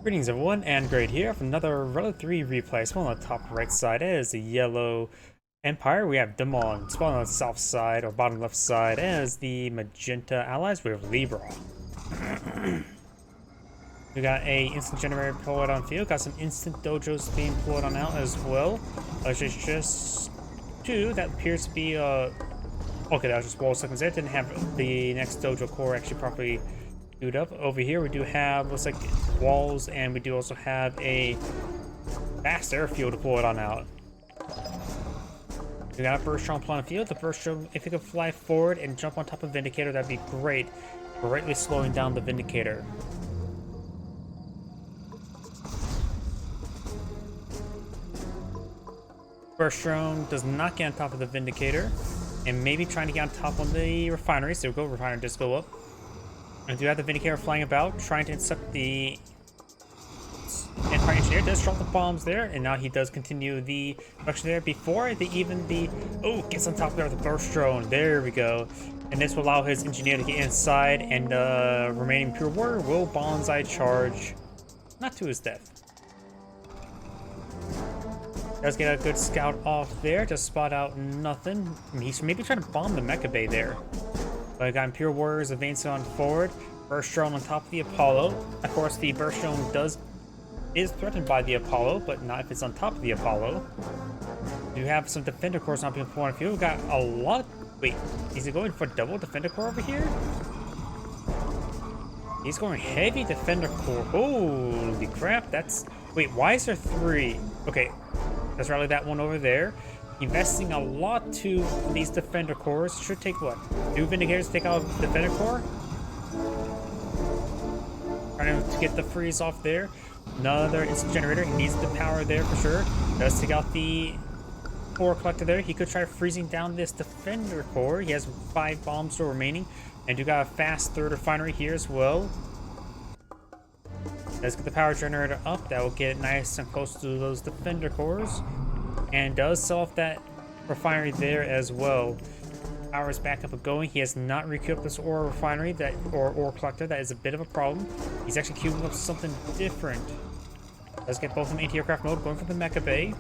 Greetings everyone, and Great here for another Relo 3 replay. Spawn on the top right side is the yellow Empire. We have Dimon. Spawn on the south side, or bottom left side, as the magenta allies. We have Libra. We got a instant generator deployed on field. Got some instant dojos being deployed on out as well. Just two that appears to be okay, that was just wall seconds there. Didn't have the next dojo core actually properly queued up. Over here we do have, looks like, walls, and we do also have a fast airfield deployed on out. We got a burst drone on the field. The burst drone, if it could fly forward and jump on top of Vindicator, that'd be great. Greatly slowing down the Vindicator. Burst drone does not get on top of the Vindicator, and maybe trying to get on top of the refinery. So go refinery, just go up. And do have the Vindicator flying about, trying to intercept the Empire Engineer. Does drop the bombs there, and now he does continue the production there before they even the... Oh, gets on top there with the burst drone. There we go. And this will allow his engineer to get inside, and remaining pure warrior will bonsai charge. Not to his death. Does get a good scout off there to spot out nothing. I mean, he's maybe trying to bomb the mecha bay there. But I got Imperial Warriors advancing on forward. Burst drone on top of the Apollo. Of course, the burst drone is threatened by the Apollo, but not if it's on top of the Apollo. You have some defender cores not being formed. We've got a lot. Wait, is he going for double defender core over here? He's going heavy defender core. Holy crap! That's wait. Why is there three? Okay, let's rally that one over there. Investing a lot to these defender cores. Should take what? 2 Vindicators to take out defender core? Trying to get the freeze off there. Another instant generator. He needs the power there for sure. Does take out the core collector there. He could try freezing down this defender core. He has 5 bombs still remaining. And you got a fast third refinery here as well. Let's get the power generator up. That will get it nice and close to those defender cores. And does sell off that refinery there as well. Power is back up and going. He has not recouped this ore refinery or ore collector. That is a bit of a problem. He's actually queuing up something different. Let's get both in anti-aircraft mode, going for the mecha bay.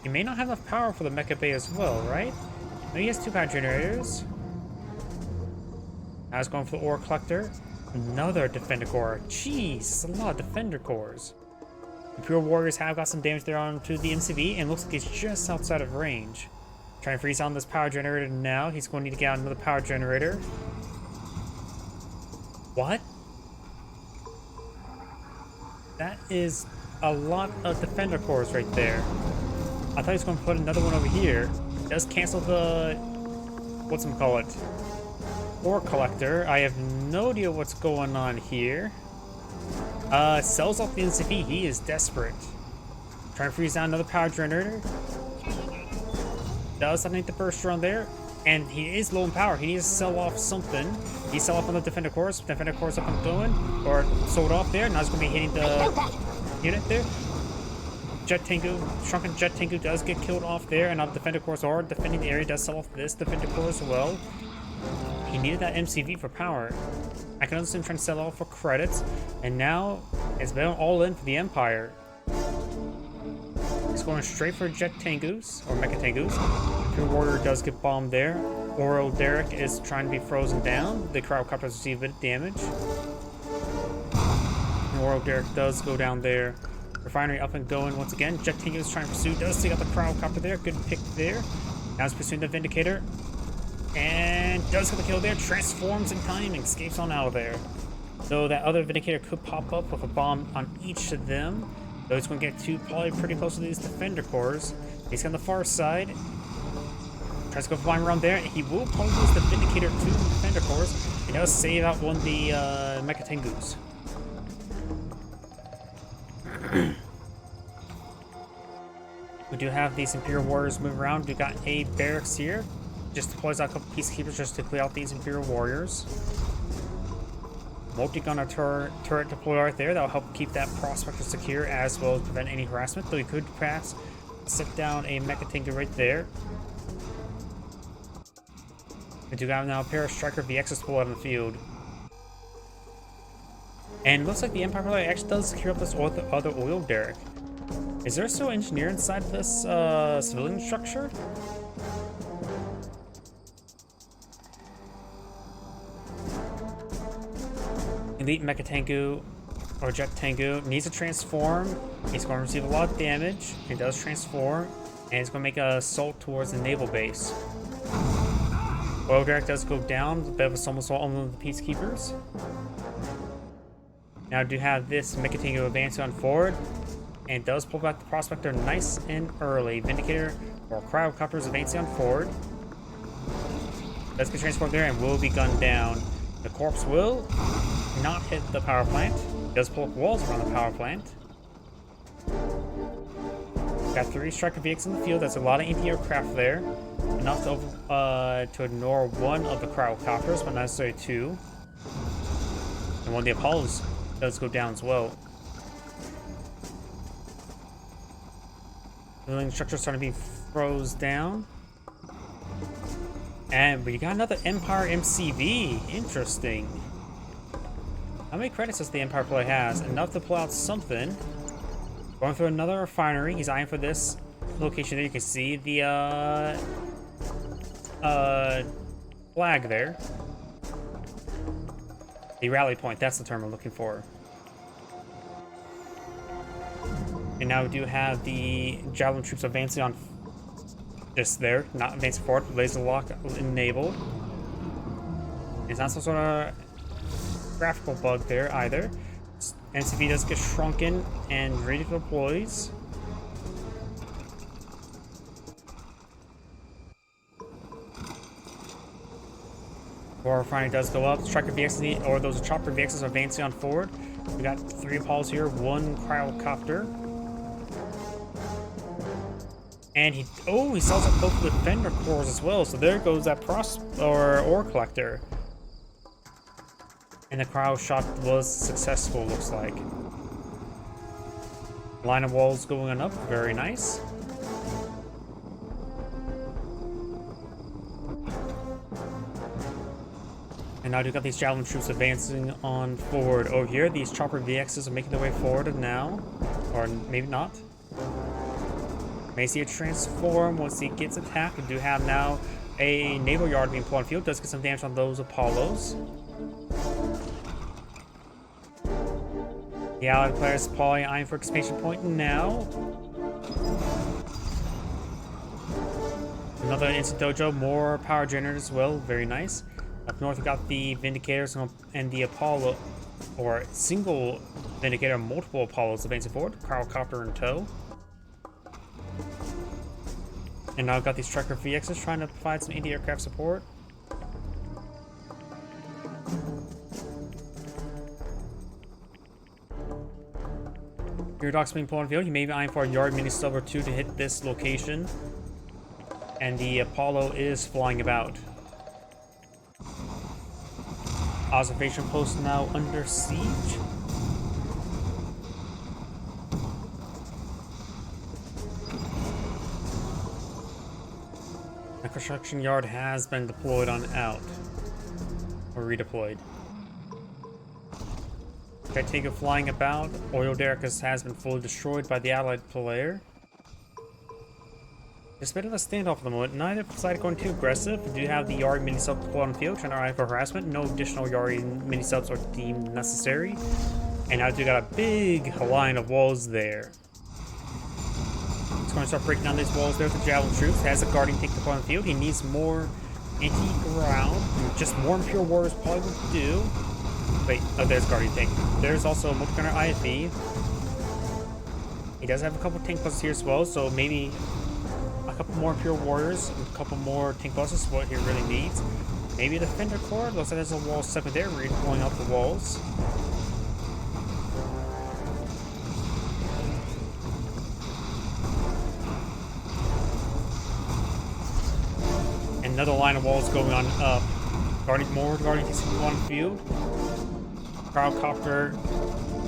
He may not have enough power for the mecha bay as well, right? No, he has 2 power generators. Now he's going for the ore collector. Another defender core. Jeez, a lot of defender cores. Imperial Warriors have got some damage there onto the MCV, and looks like he's just outside of range. Trying to freeze on this power generator now. He's going to need to get out another power generator. What? That is a lot of defender cores right there. I thought he was going to put another one over here. Does cancel the... whatchamacallit? Ore collector. I have no idea what's going on here. Sells off the NCP. He is desperate. Trying to freeze down another power generator. Does I think the burst drone there, and he is low in power. He needs to sell off something. He sell off on the defender cores. Defender cores up and going, or sold off there. Now he's going to be hitting the unit there. Jet Tengu, shrunken Jet Tengu does get killed off there, and now the defender cores are defending the area. Does sell off this defender core as well. He needed that MCV for power. I can understand him trying to sell off for credits, and now it's been all in for the Empire. He's going straight for Jet Tengus, or Mecha Tengus. Pure Warrior does get bombed there. Oral Derek is trying to be frozen down. The Crowdcopter has received a bit of damage. And Oral Derek does go down there. Refinery up and going once again. Jet Tengus trying to pursue, does take out the Crowdcopter there. Good pick there. Now he's pursuing the Vindicator. And does get the kill there, transforms in time, and escapes on out of there. So that other Vindicator could pop up with a bomb on each of them. Though he's going to get to probably pretty close to these defender cores. He's on the far side. Tries to go flying around there, and he will probably lose the Vindicator to the defender cores. He does save out one of the Mecha Tengus. We do have these Imperial Warriors move around. We got a barracks here. Just deploys out a couple peacekeepers just to clear out these Imperial Warriors. Multi-gunner turret deployed right there. That'll help keep that prospector secure as well as prevent any harassment. Though he could perhaps sit down a Mecha Tengu right there. We do have now a pair of Striker VXs deployed on the field. And it looks like the Empire Player actually does secure up this other oil derrick. Is there still engineer inside of this civilian structure? Elite Mecha Tengu or Jet Tengu needs to transform. He's going to receive a lot of damage. He does transform, and he's going to make an assault towards the naval base. Oil derrick does go down. A bit of a stumble assault on the Peacekeepers. Now I do have this Mecha Tengu advancing on forward, and does pull back the Prospector nice and early. Vindicator or Cryocopters advancing on forward. Does get transformed there and will be gunned down. The corpse will not hit the power plant. Does pull up walls around the power plant. Got 3 striker vehicles in the field. That's a lot of anti-aircraft there. Enough to ignore one of the Cryocopters, but not necessarily 2. And one of the Apollos does go down as well. The building structure is starting to be froze down. And we got another Empire MCV. Interesting. How many credits does the Empire Player has? Enough to pull out something. Going through another refinery. He's eyeing for this location there. You can see the flag there. The rally point, that's the term I'm looking for. And now we do have the Javelin troops advancing on just there, not advancing forward. Laser lock enabled. It's not some sort of graphical bug there either. NCV does get shrunken and ready to deploys. War refinery does go up. Striker VX or those chopper VXs are advancing on forward. We got 3 Apollos here, 1 Cryocopter. And he sells up both defender cores as well. So there goes that ore collector. And the cryo shot was successful, looks like. Line of walls going up, very nice. And now we've got these Javelin troops advancing on forward. Over here, these chopper VXs are making their way forward now. Or maybe not. May see it transform once he gets attacked. We do have now a naval yard being pulled on field. Does get some damage on those Apollos. The allied player is probably eyeing for expansion point now. Another instant dojo, more power generators as well. Very nice. Up north, we got the Vindicators and the Apollo, or single Vindicator, multiple Apollos advancing forward. Cryocopter in tow. And now I've got these Striker VXs trying to provide some anti-aircraft support. Aerodox being pulled on field. He may be eyeing for a yard mini sub or 2 to hit this location. And the Apollo is flying about. Observation post now under siege. The construction yard has been deployed on out. Or redeployed. Tactiga flying about. Oil derrick has been fully destroyed by the allied player. There's a bit of a standoff at the moment. Neither side going too aggressive. We do have the Yari mini-sub deployed on the field, trying to eye for harassment. No additional Yari mini-subs are deemed necessary. And now we got a big line of walls there. It's going to start breaking down these walls there with the Javelin troops. Has a guardian tank deployed on the field. He needs more anti-ground. Just more Imperial Warriors probably would do. Wait, oh, there's guardian tank. There's also a multi-gunner IFV. He does have a couple tank buses here as well, so maybe a couple more Imperial Warriors, and a couple more tank buses is what he really needs. Maybe a Defender Corps. Looks like there's a wall second there, pulling out the walls. Another line of walls going on up. Guarding tanks on the field. Cryocopter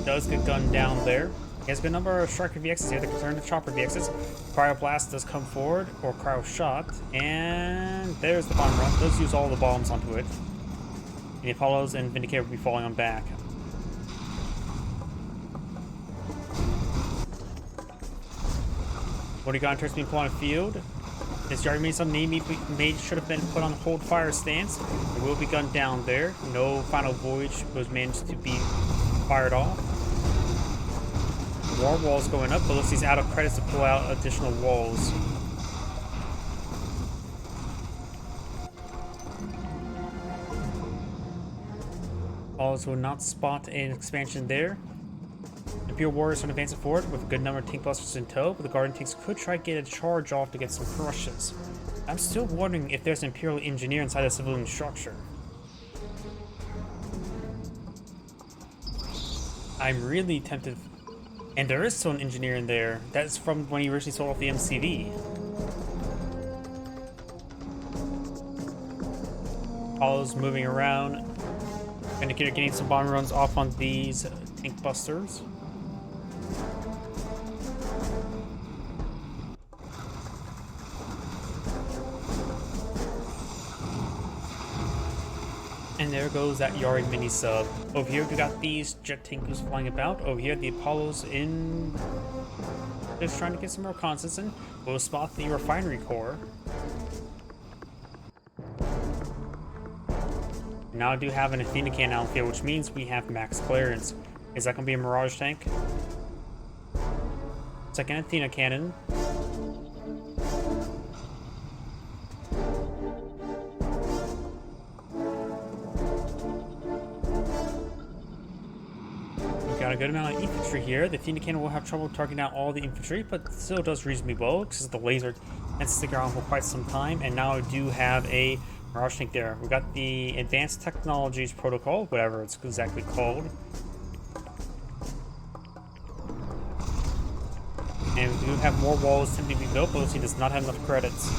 does get gunned down there. He has a good number of Striker VXs here that can turn to Chopper VXs. Cryoblast does come forward, or Cryo Shot, and there's the bomb run. Does use all the bombs onto it. And the Apollos and Vindicator will be falling on back. Multi-gun turrets being put on the field. This yard means some name should have been put on hold fire stance. It will be gunned down there. No final voyage was managed to be fired off. More walls going up, but looks he's out of credits to pull out additional walls. Also, will not spot an expansion there. Imperial warriors are advancing forward with a good number of tank busters in tow, but the guardian tanks could try to get a charge off to get some crushes. I'm still wondering if there's an Imperial engineer inside a civilian structure. I'm really tempted, and there is still an engineer in there. That's from when he originally sold off the MCV. Apollo's moving around. Vindicator getting some bomb runs off on these tank busters. And there goes that Yari mini sub. Over here we got these jet tankers flying about. Over here the Apollo's in, just trying to get some reconnaissance in. We'll spot the refinery core. Now I do have an Athena cannon out in the field, which means we have max clearance. Is that going to be a Mirage tank? Second Athena cannon. We've got a good amount of infantry here. The Athena cannon will have trouble targeting out all the infantry, but still does reasonably well because the laser tends to stick around for quite some time. And now I do have a Mirage tank there. We got the Advanced Technologies Protocol, whatever it's exactly called. And we do have more walls attempting to be built, but he does not have enough credits.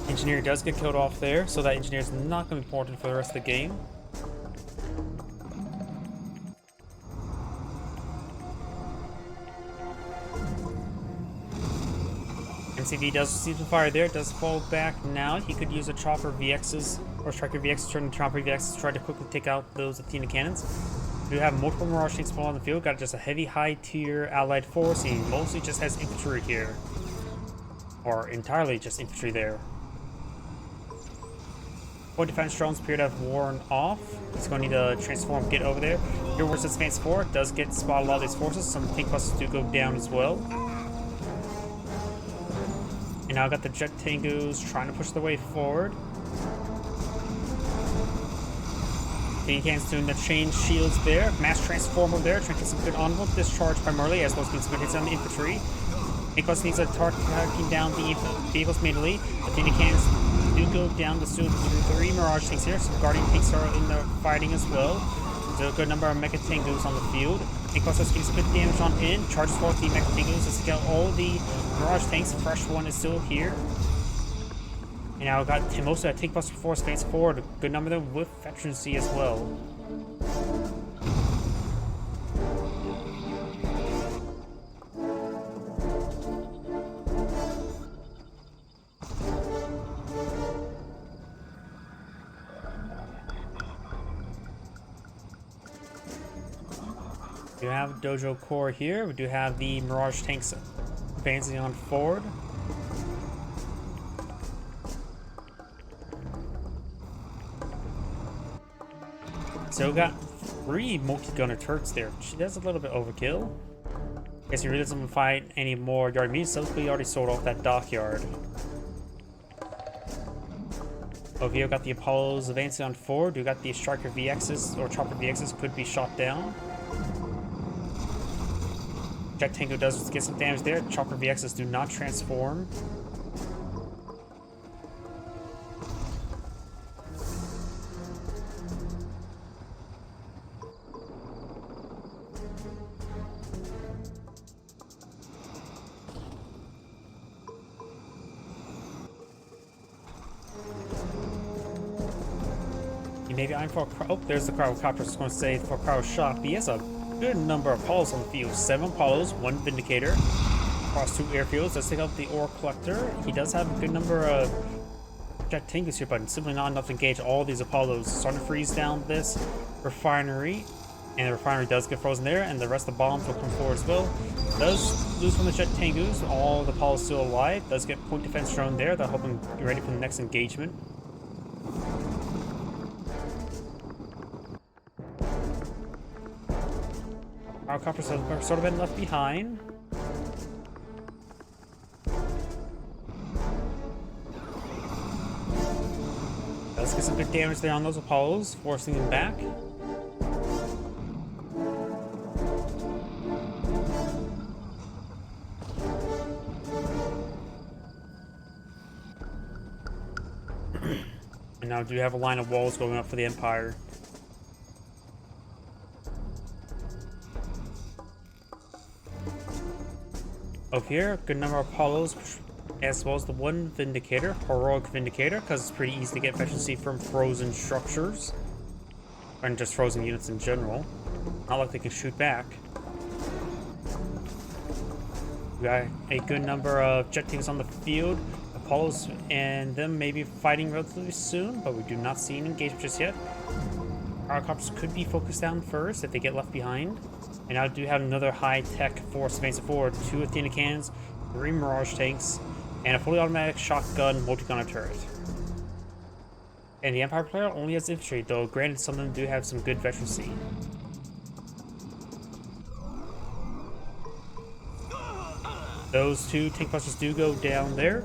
Engineer does get killed off there, so that engineer is not going to be important for the rest of the game. MCV does receive some fire there, does fall back now. He could use a chopper VXs or striker VXs, turn the chopper VXs to try to quickly take out those Athena cannons. We do have multiple Mirage tanks fall on the field, got just a heavy high tier allied force. He mostly just has infantry here, or entirely just infantry there. Point defense drones appear to have worn off. He's going to need to transform, get over there. Here where's Advance 4, does get spotted a lot of these forces. Some tank busters do go down as well. And now I got the jet tangoos trying to push their way forward. The cannons doing the chain shields there. Mass transformer there, trying to get some good on-road discharge primarily, as well as getting some good hits on the infantry. Tank busters needs to targeting down the vehicles mainly. Athena cannons do go down the suit. 3 Mirage tanks here. Some Guardian tanks are in the fighting as well. There's a good number of Mecha Tangoos on the field. Tank busters getting some good damage on in. Charges forward the Mecha Tangoos to take out all the Mirage tanks. The fresh one is still here. And now we've got most of that tank buster force advance forward. A good number of them with veterancy as well. We do have Dojo Core here. We do have the Mirage tanks advancing on forward. So we got 3 multi-gunner turrets there. That's a little bit overkill. Guess he really doesn't want to fight any more yard meat subs, but he already sold off that dockyard. Over here we got the Apollos advancing on forward. We got the Striker VXs or Chopper VXs could be shot down. Jet Tango does get some damage there. Chopper VXs do not transform. Maybe I'm for a oh, there's the Cryocopter. I was going to say for a cryo shot, but he has a good number of Apollos on the field. 7 Apollos, 1 Vindicator across 2 airfields. Let's take out the Ore Collector. He does have a good number of jet tankers here, but simply not enough to engage all these Apollos. Starting to freeze down this refinery. And the refinery does get frozen there, and the rest of the bombs will come forward as well. Does lose from the jet Tengus. All the Apollo's still alive. Does get point defense drone there. That'll help him get ready for the next engagement. Our coppers have sort of been left behind. Does get some good damage there on those Apollos, forcing them back. And now do have a line of walls going up for the Empire. Over here, a good number of Apollos, as well as the one Vindicator, Heroic Vindicator, because it's pretty easy to get efficiency from frozen structures. And just frozen units in general. Not like they can shoot back. We got a good number of jet teams on the field. Apollos and them may be fighting relatively soon, but we do not see an engagement just yet. Our cops could be focused down first if they get left behind. And I do have another high-tech force advancing forward. 2 Athena cannons, 3 Mirage tanks, and a fully automatic shotgun multi-gunner turret. And the Empire player only has infantry, though granted some of them do have some good veterancy. Those 2 tank busters do go down there.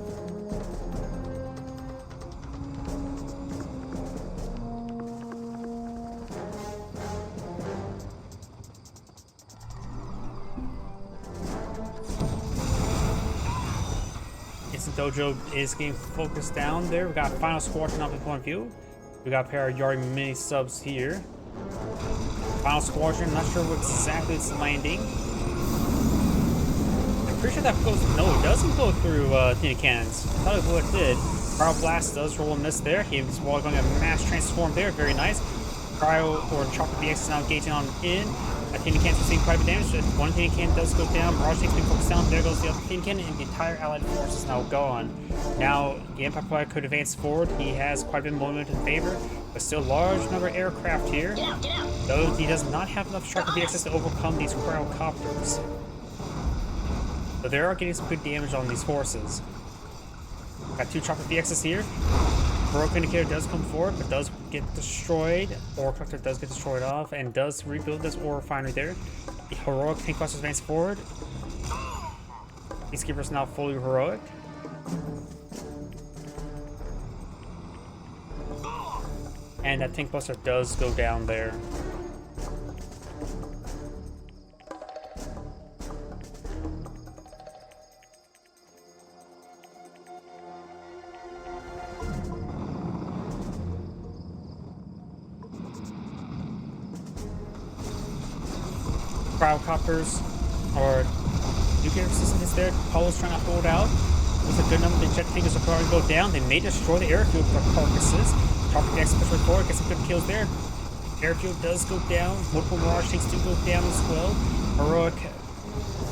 Dojo is getting focused down there. We got Final Squadron up in point of view. We got a pair of Yari mini subs here. Final Squadron, not sure what exactly it's landing. I'm pretty sure that goes. No, it doesn't go through Athena cannons. I thought it did. Cryo Blast does roll a miss there. He's going a mass transform there. Very nice. Cryo or Chopper BX is now engaging on in. Athena cannons receiving quite a bit of damage. One Athena cannon does go down. Mirage tanks being focused down. There goes the other Athena cannon, and the entire allied force is now gone. Now, the Empire player could advance forward. He has quite a bit of momentum in favor, but still large number of aircraft here. Get out. Though he does not have enough striker VXs to overcome these cryocopters. So they are getting some good damage on these forces. Got 2 chopper VXs here. Heroic Vindicator does come forward, but does get destroyed. Ore Collector does get destroyed off, and does rebuild this ore refinery there. The Heroic Tank Busters advance forward. Peacekeeper is now fully heroic. And that Tank Buster does go down there. Cryocopters or nuclear resistance there. Apollo's trying to hold out. With a good number of the jet tankers are going to go down. They may destroy the airfield with their carcasses. Chopper X push forward, get some good kills there. Airfield does go down. Multiple Mirage tanks do go down as well. Heroic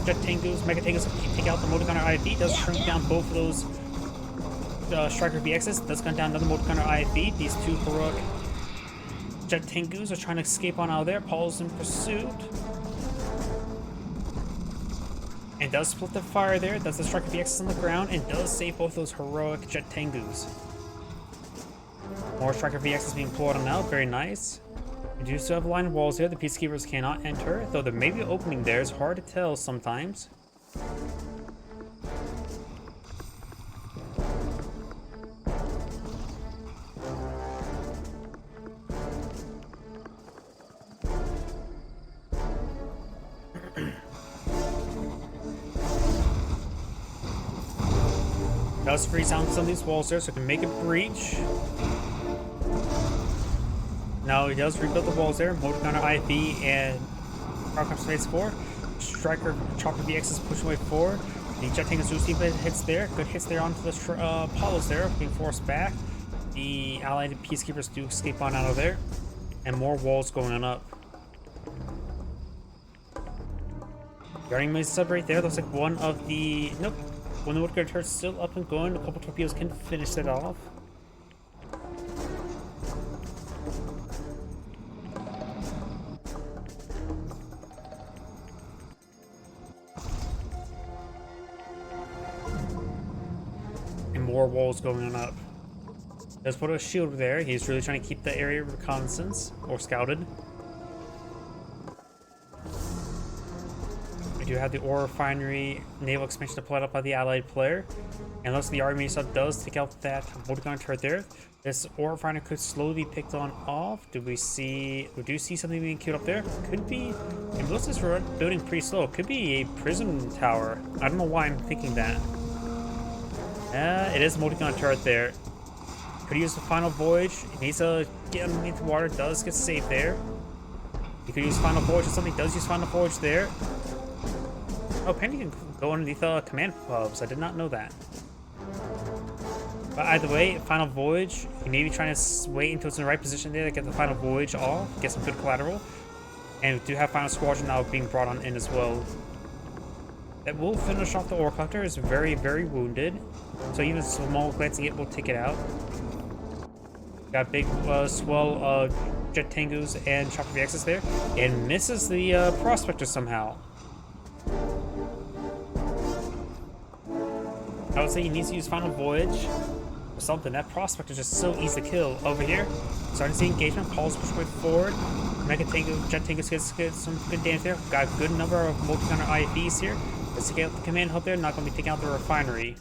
jet tangus, mega tangus take out the multi-gunner IFV. Does shrink down both of those Striker VXs. Does gun down another multi-gunner IFV. These 2 heroic jet tangus are trying to escape on out of there. Paul's in pursuit. And does split the fire there, does the Striker VXs on the ground, and does save both those heroic jet tangus. More Striker VXs being pulled on out, very nice. We do still have a line of walls here, the Peacekeepers cannot enter, though there may be an opening there, it's hard to tell sometimes. Does freeze down some of these walls there so it can make a breach. Now he does rebuild the walls there. Multi-gunner IFV and Crowcop Space 4. Striker Chopper VX is pushing way forward. The jet tank is doing hits there. Good hits there onto the Apollos there, being forced back. The allied Peacekeepers do escape on out of there. And more walls going on up. Guarding my sub right there. Looks like one of the... Nope. One of the woodcut turrets still up and going. A couple torpedoes can finish it off. ore walls going on up. Does put a shield there. He's really trying to keep the area reconnaissance or scouted. We do have the ore refinery naval expansion deployed up by the allied player. And looks like the army sub does take out that multi-gun turret there. This ore refinery could slowly be picked on off. We do see something being queued up there. Could be, it looks like we're building pretty slow. Could be a prison tower. I don't know why I'm thinking that. It is a multi-gun turret there. Could use the final voyage. It needs to get underneath the water. Does get saved there. You could use final voyage or something. Does use final voyage there. Oh, Penny can go underneath command hubs. I did not know that. But either way, final voyage. You may be trying to wait until it's in the right position there to get the final voyage off, get some good collateral. And we do have final squadron now being brought on in as well. That will finish off the ore collector. Is very, very wounded. So even a small glancing hit will take it out. Got big swell jet tangus and chopper VXs there, and misses the prospector somehow. I would say he needs to use final voyage or something. That prospector is just so easy to kill. Over here, starting to see engagement. Paul's pushing way forward. Mega Tango, Jet Tango gets some good damage there. Got a good number of multi-gunner IFVs here. Let's take out the command hub there. Not going to be taking out the refinery.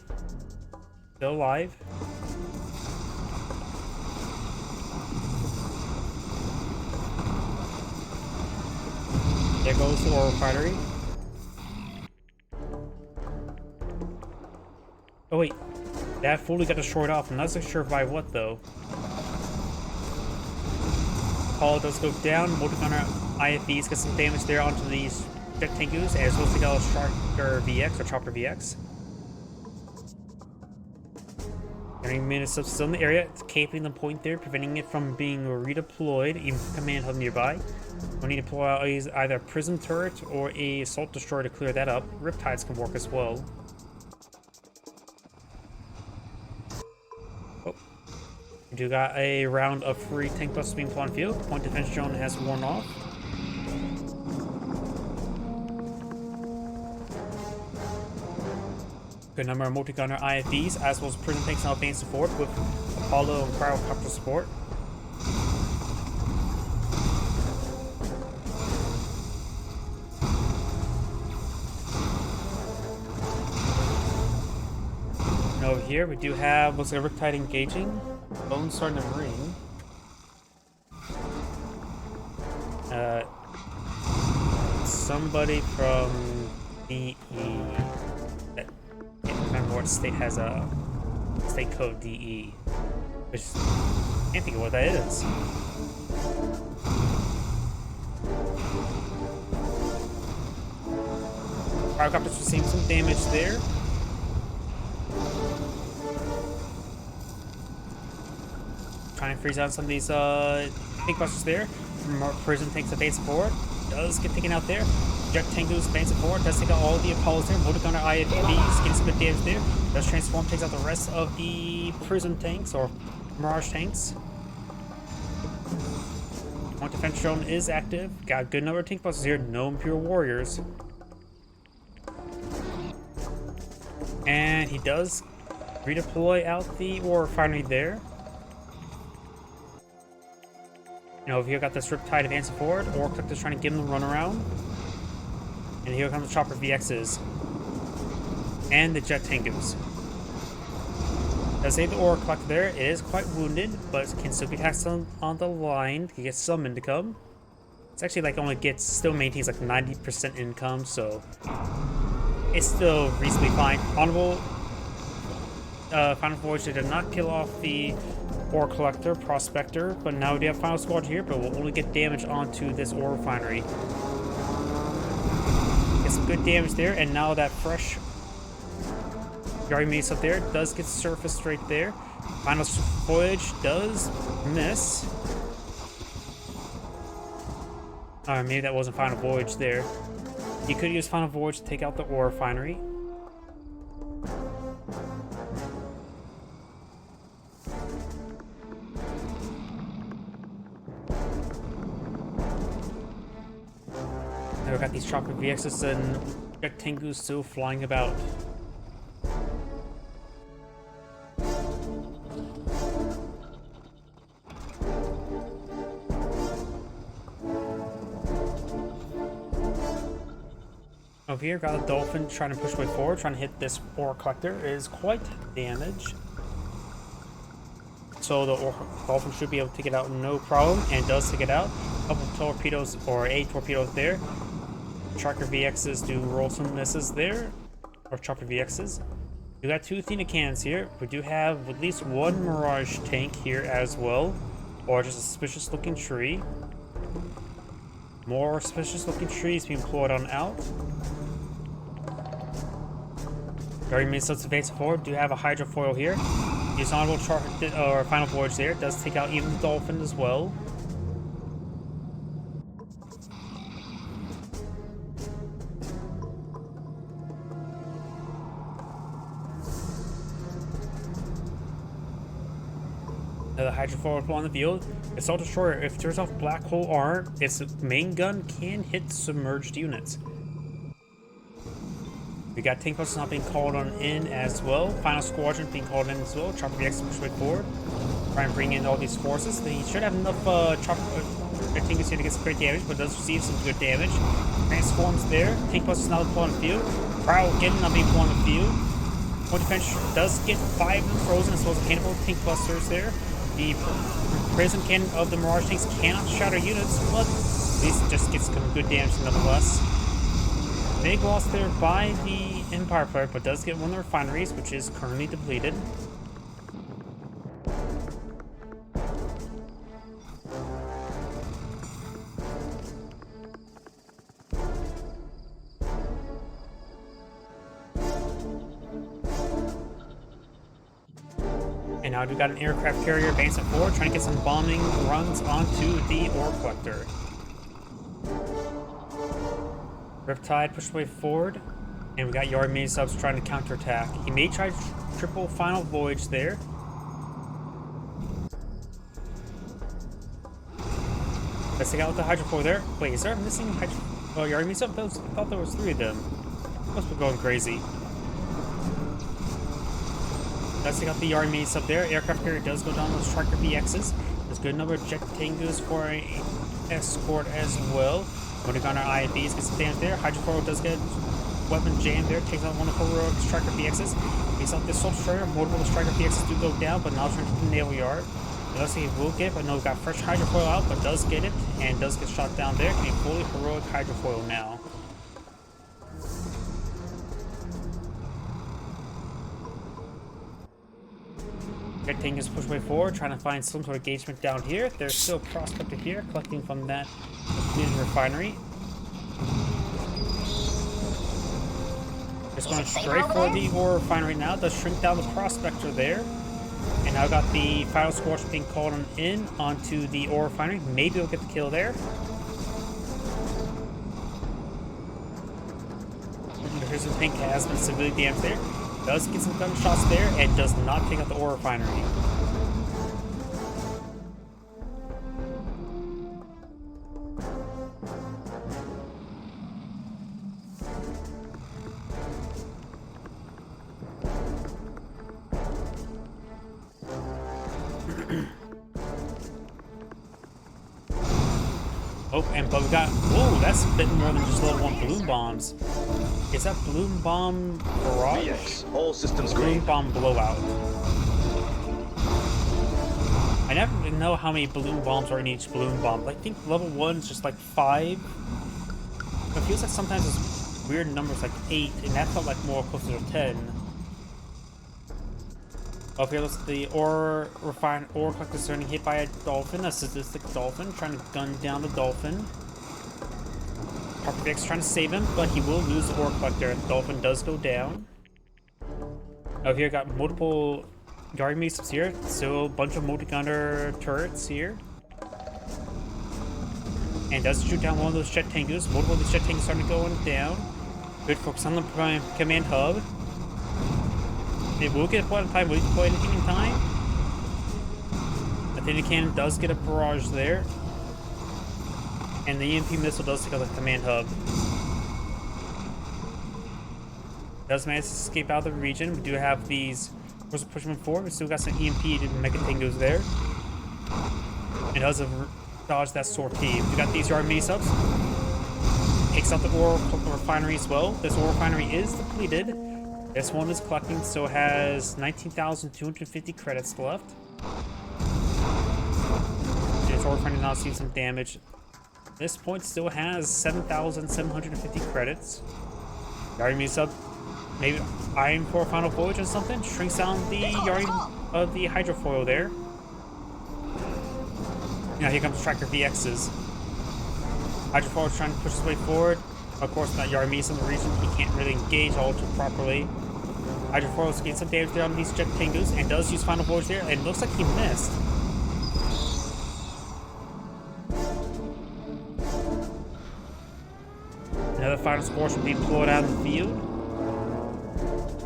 Still alive. There goes the ore refinery. Oh wait, that fully got destroyed off. I'm not so sure by what though. Paul does go down. Multi-gunner IFVs get some damage there onto these jet tangus, as well as take out a Sharker VX or Chopper VX. Enemy minutes still in the area. It's caping the point there, preventing it from being redeployed, even with command hub nearby. We need to pull out either a prism turret or a assault destroyer to clear that up. Riptides can work as well. Oh. We do got a round of free tank busts being put on field. Point defense drone has worn off. Good number of multi-gunner IFVs, as well as prison tanks now advancing forward with Apollo and Cryocopter support. And over here we do have, looks like a Riptide engaging. Bones starting to ring. Somebody from DE. Remember what state has a state code DE, which I can't think of what that is. Cryocopter's receiving some damage there. Trying to freeze out some of these tank busters there. More prison tanks advancing forward. Does get taken out there. Jet Tango's advancing forward. Does take out all the Apollos there. Multi-gunner IFVs getting some good damage there. Does transform, takes out the rest of the prison tanks or Mirage tanks. Point defense drone is active. Got a good number of tank busters here. No Imperial Warriors. And he does redeploy out the ore refinery there. You know, over here got this Riptide advancing forward. Ore collector's trying to give him the runaround. And here comes the Chopper VXs. And the Jet Tangus. Does save the ore collector there. It is quite wounded, but can still be taxed on the line. He gets some income. It's actually like only gets, still maintains like 90% income, so it's still reasonably fine. Honorable Final Voyage did not kill off the ore collector, prospector, but now we do have final squad here, but we'll only get damage onto this ore refinery. Get some good damage there, and now that fresh Yari Mace up there does get surfaced right there. Final Voyage does miss. Alright, maybe that wasn't Final Voyage there. You could use Final Voyage to take out the ore refinery. Now we've got these Chopper VXs and Jet Tangus still flying about. Over here, got a dolphin trying to push way forward, trying to hit this ore collector. It is quite damaged. So the dolphin should be able to take it out no problem, and does take it out. A couple of torpedoes, or 8 torpedoes there. Tracker VXs do roll some misses there, or chopper VXs. We got 2 Athena cannons here. We do have at least 1 Mirage tank here as well, or just a suspicious looking tree. More suspicious looking trees being pulled on out. Very missiles advancing forward. Do have a hydrofoil here. Use honorable or final voyage there. Does take out even the dolphin as well. The hydrofoil on the field. Assault destroyer. If it turns off black hole armor, its main gun can hit submerged units. We got tank busters not being called on in as well. Final squadron being called in as well. Chopper VX push way forward. Try and bring in all these forces. They should have enough chopper tankers here to get some great damage, but does receive some good damage. Transforms there. Tank busters now pulled on the field. Prowl again not being pulled on the field. Point defense does get 5 of them frozen, as well as a handful of tank busters there. The prism cannon of the Mirage tanks cannot shatter units, but at least just gets some good damage nonetheless. Big loss there by the Empire player, but does get one of the refineries, which is currently depleted. And now we've got an aircraft carrier advancing forward, trying to get some bombing runs onto the ore collector. Riptide pushed way forward, and we got Yard mini subs trying to counterattack. He may try triple final voyage there. Let's take out the hydrofoil there. Wait, is there a missing hydro? Oh, Yard mini sub? I thought there was 3 of them. Must be going crazy. Let's take out the Yard mini sub there. Aircraft carrier does go down those Tracker VXs. There's a good number of jet tangoos for an escort as well. Putting on our IFVs, get some damage there. Hydrofoil does get weapon jammed there. Takes out one of the heroic Striker VXs. Takes out this Soul Destroyer. Multiple Striker VXs do go down, but now turns to the naval yard. Let's see if we'll get, but no, we've got fresh hydrofoil out, but does get it, and does get shot down there. Can be fully heroic hydrofoil now. Jet tank is pushed way forward, trying to find some sort of engagement down here. There's still a prospector here, collecting from that refinery. Just going straight for the ore refinery now. Does shrink down the prospector there. And now got the final squadron being called in onto the ore refinery. Maybe we'll get the kill there. Here's the tank has been severely damaged there. Does get some gunshots there and does not take out the ore refinery. Oh, but we got, whoa, that's a bit more than just level 1 balloon bombs. Is that balloon bomb barrage? VX, all systems balloon green. Bomb blowout. I never even know how many balloon bombs are in each balloon bomb. I think level 1 is just like 5. But it feels like sometimes it's weird numbers like 8, and that felt like more closer to 10. Okay, let's the ore collector turning hit by a dolphin, a sadistic dolphin, trying to gun down the dolphin. Harper trying to save him, but he will lose the ore collector. The dolphin does go down. Over here, got multiple Yard Mesas here, so a bunch of multi-gunner turrets here. And does shoot down one of those jet tangoos. Multiple of these jet tangoos starting to go down. Good focus on the prime command hub. It will get deployed in time. Will you deploy anything in time? I think the cannon does get a barrage there. And the EMP missile does take out the command hub. Does manage to escape out of the region. We do have these pushing forward. We still got some EMP mega tangos there. And does dodge that sortie. We got these Yard mini subs. takes out the ore refinery as well. This ore refinery is depleted. This one is collecting, so it has 19,250 credits left. This ore refinery now sees some damage. This point still has 7,750 credits. Yari sub, maybe eyeing for a final voyage or something. Shrinks down the Yari of the hydrofoil there. Now here comes Tracker VX's. Hydrofoil is trying to push his way forward. Of course, not Yarmis in the region. He can't really engage all too properly. Hydrofoil is getting some damage there on these Jet Tengus and does use Final Voyage there. And it looks like he missed. Another Final Score should be deployed out in the field,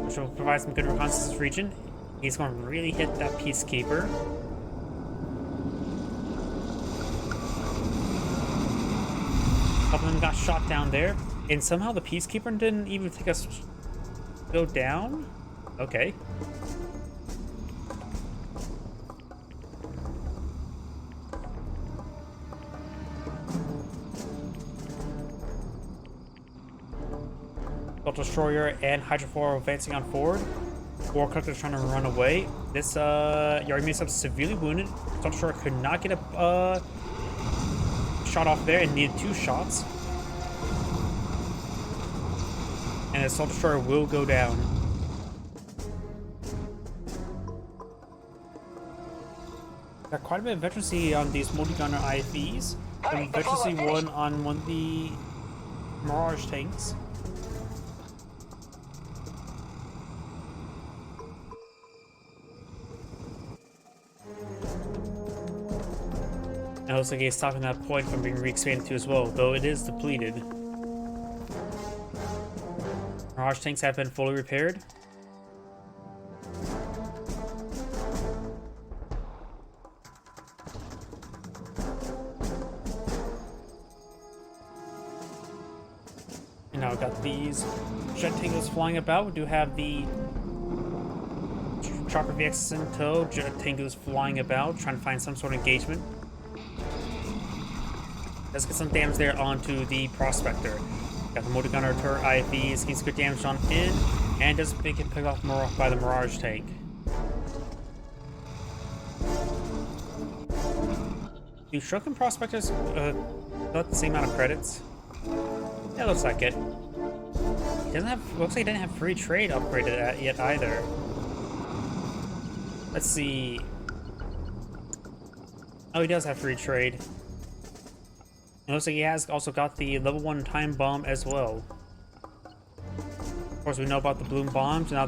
which will provide some good reconnaissance to this region. He's going to really hit that Peacekeeper. A couple of them got shot down there, and somehow the Peacekeeper didn't even take us go down. Okay. Assault Destroyer and Hydrofoil advancing on forward. War Collector trying to run away. This Yari up severely wounded. Assault Destroyer could not get a shot off there and needed 2 shots. And the Assault Destroyer will go down. Got quite a bit of veterancy on these multi-gunner IFVs. Some veterancy one on one of the Mirage tanks. And it looks like he's stopping that point from being re-expanded to as well, though it is depleted. Mirage tanks have been fully repaired. And now we've got these Jet Tangos flying about. We do have the Chopper VX in tow. Jet Tangos flying about, trying to find some sort of engagement. Let's get some damage there onto the Prospector. Got the multi-gunner turret IFVs, getting some good damage on in, and does get picked off by the Mirage tank. Do Shrunken Prospectors got the same amount of credits? Yeah, looks like it. He doesn't have. Looks like he didn't have free trade upgraded yet either. Let's see. Oh, he does have free trade. It looks like he has also got the level 1 time bomb as well. Of course, we know about the bloom bombs. Now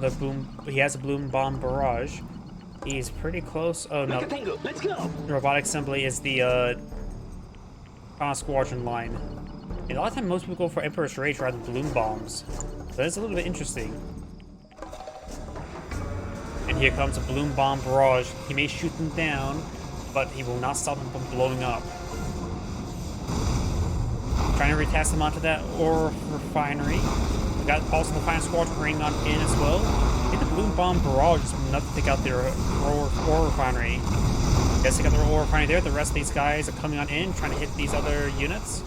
he has a bloom bomb barrage. He's pretty close. Oh no! Let's go. The robotic assembly is the Final Squadron line. And a lot of times, most people go for Emperor's Rage rather than bloom bombs. So that's a little bit interesting. And here comes a bloom bomb barrage. He may shoot them down, but he will not stop them from blowing up. Trying to retest them onto that ore refinery. We got also the Final Squadron ring on in as well. I think the bloom bomb barrage is enough to take out their ore refinery. Yes, they got their ore refinery there. The rest of these guys are coming on in, trying to hit these other units.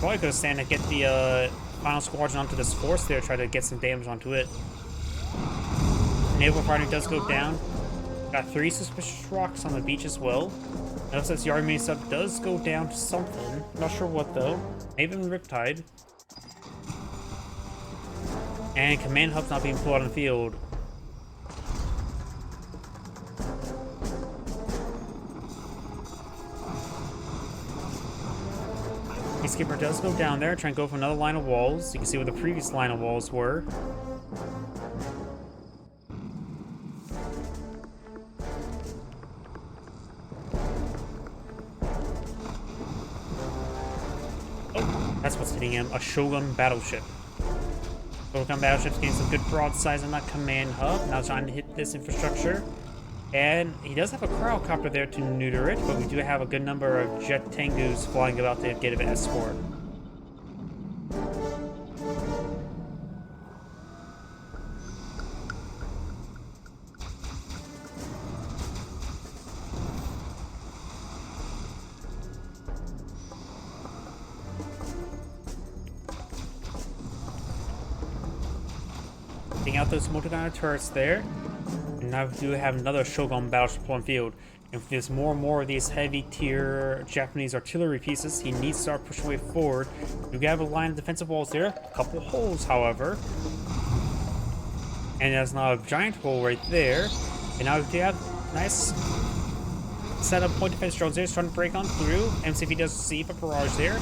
Probably could stand to get the Final Squadron onto this force there, try to get some damage onto it. Naval refinery does go down. Got 3 suspicious rocks on the beach as well. Notice this Yari sub does go down to something. Not sure what though. Maybe in Riptide. And command hub's not being pulled on the field. Peacekeeper does go down there, try and go for another line of walls. You can see where the previous line of walls were. That's what's hitting him, a Shogun battleship. Shogun battleship's getting some good broadsides on that command hub. Now trying to hit this infrastructure. And he does have a crowdcopter there to neuter it, but we do have a good number of Jet Tengus flying about to get an escort. Taking out those multi-gunner turrets there. And now we do have another Shogun battleship on field. And if there's more and more of these heavy tier Japanese artillery pieces, he needs to start pushing way forward. We have a line of defensive walls there, a couple holes, however. And there's now a giant hole right there. And now we have nice setup point defense drones there, starting to break on through. MCV does see a barrage there.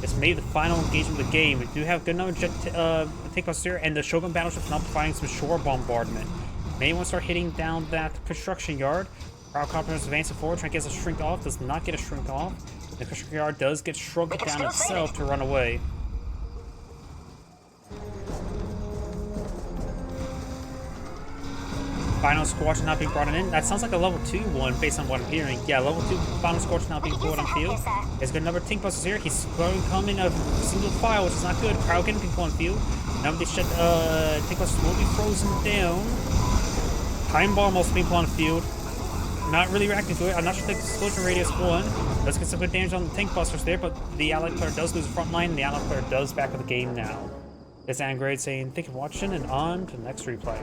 It's maybe the final engagement of the game. We do have good number of tank busters here, and the Shogun battleship's now providing some shore bombardment. May want to start hitting down that construction yard. Crowd is advancing forward, trying to get us a shrink off. Does not get a shrink off. The construction yard does get shrunk down itself to run away. Final Squatch now being brought in. That sounds like a level 2 one based on what I'm hearing. Yeah, level 2 Final Squatch now being pulled on field. There's good number of tank busters here. He's going to come in a single file, which is not good. Crowd getting people on field. Now these tank busters will be frozen down. Time bomb also being pulled on field. Not really reacting to it. I'm not sure if the explosion radius one does get some good damage on the tank busters there, but the allied player does lose the front line, and the allied player does back up the game now. It's Angrade saying thank you for watching, and on to the next replay.